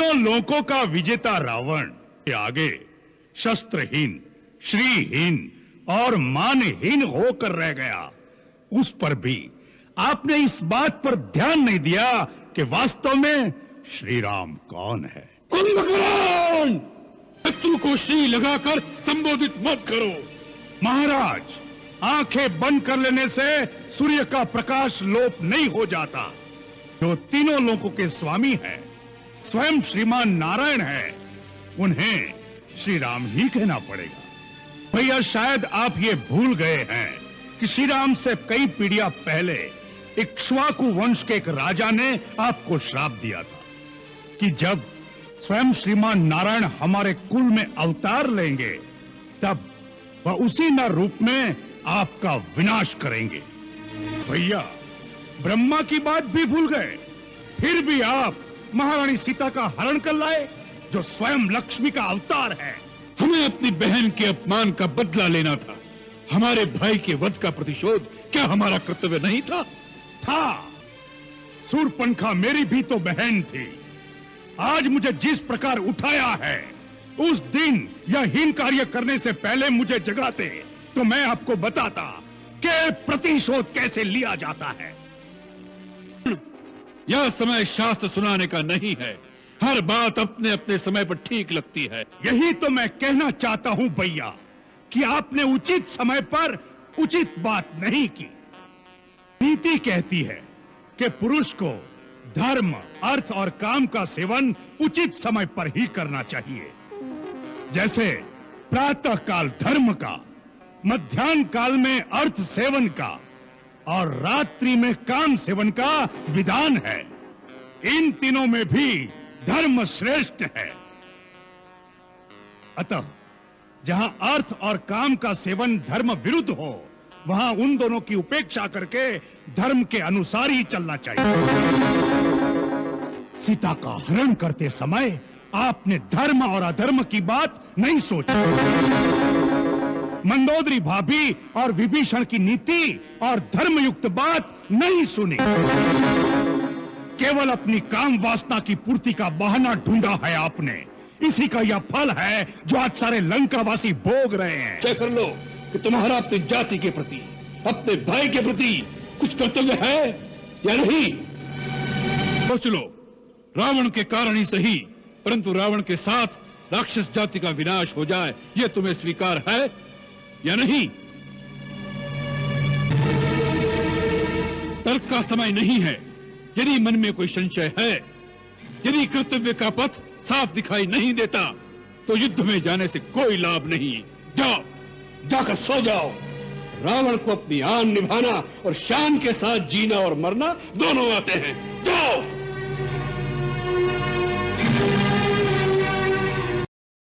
तीनों लोकों का विजेता रावण के आगे शस्त्रहीन, श्रीहीन और मानहीन होकर रह गया। उस पर भी आपने इस बात पर ध्यान नहीं दिया कि वास्तव में श्री राम कौन है। कुंभकर्ण, शत्रु को श्री लगाकर संबोधित मत करो। महाराज, आंखें बंद कर लेने से सूर्य का प्रकाश लोप नहीं हो जाता। जो तीनों लोकों के स्वामी हैं, स्वयं श्रीमान नारायण है, उन्हें श्री राम ही कहना पड़ेगा। भैया, शायद आप ये भूल गए हैं कि श्री राम से कई पीढ़ियां पहले इक्ष्वाकु वंश के एक राजा ने आपको श्राप दिया था कि जब स्वयं श्रीमान नारायण हमारे कुल में अवतार लेंगे, तब वह उसी न रूप में आपका विनाश करेंगे। भैया, ब्रह्मा की बात भी भूल गए, फिर भी आप महारानी सीता का हरण कर लाए, जो स्वयं लक्ष्मी का अवतार है। हमें अपनी बहन के अपमान का बदला लेना था। हमारे भाई के वध का प्रतिशोध क्या हमारा कर्तव्य नहीं था? शूर्पणखा मेरी भी तो बहन थी। आज मुझे जिस प्रकार उठाया है, उस दिन यह हीन कार्य करने से पहले मुझे जगाते तो मैं आपको बताता कि प्रतिशोध कैसे लिया जाता है। यह समय शास्त्र सुनाने का नहीं है। हर बात अपने अपने समय पर ठीक लगती है। यही तो मैं कहना चाहता हूं भैया, कि आपने उचित समय पर उचित बात नहीं की। नीति कहती है कि पुरुष को धर्म, अर्थ और काम का सेवन उचित समय पर ही करना चाहिए। जैसे प्रातः काल धर्म का, मध्याह्न काल में अर्थ सेवन का और रात्रि में काम सेवन का विधान है। इन तीनों में भी धर्म श्रेष्ठ है। अतः जहां अर्थ और काम का सेवन धर्म विरुद्ध हो, वहां उन दोनों की उपेक्षा करके धर्म के अनुसार ही चलना चाहिए। सीता का हरण करते समय आपने धर्म और अधर्म की बात नहीं सोची। मंदोदरी भाभी और विभीषण की नीति और धर्मयुक्त बात नहीं सुनी। केवल अपनी काम वासना की पूर्ति का बहाना ढूंढा है आपने। इसी का यह फल है जो आज सारे लंकावासी भोग रहे हैं। तय कर लो कि तुम्हारा अपनी जाति के प्रति, अपने भाई के प्रति कुछ कर्तव्य है या नहीं। सोच लो, रावण के कारण ही सही, परंतु रावण के साथ राक्षस जाति का विनाश हो जाए, यह तुम्हें स्वीकार है या नहीं? तर्क का समय नहीं है। यदि मन में कोई संशय है, यदि कर्तव्य का पथ साफ दिखाई नहीं देता, तो युद्ध में जाने से कोई लाभ नहीं। जाओ, जाकर सो जाओ। रावण को अपनी आन निभाना और शान के साथ जीना और मरना दोनों आते हैं। जाओ।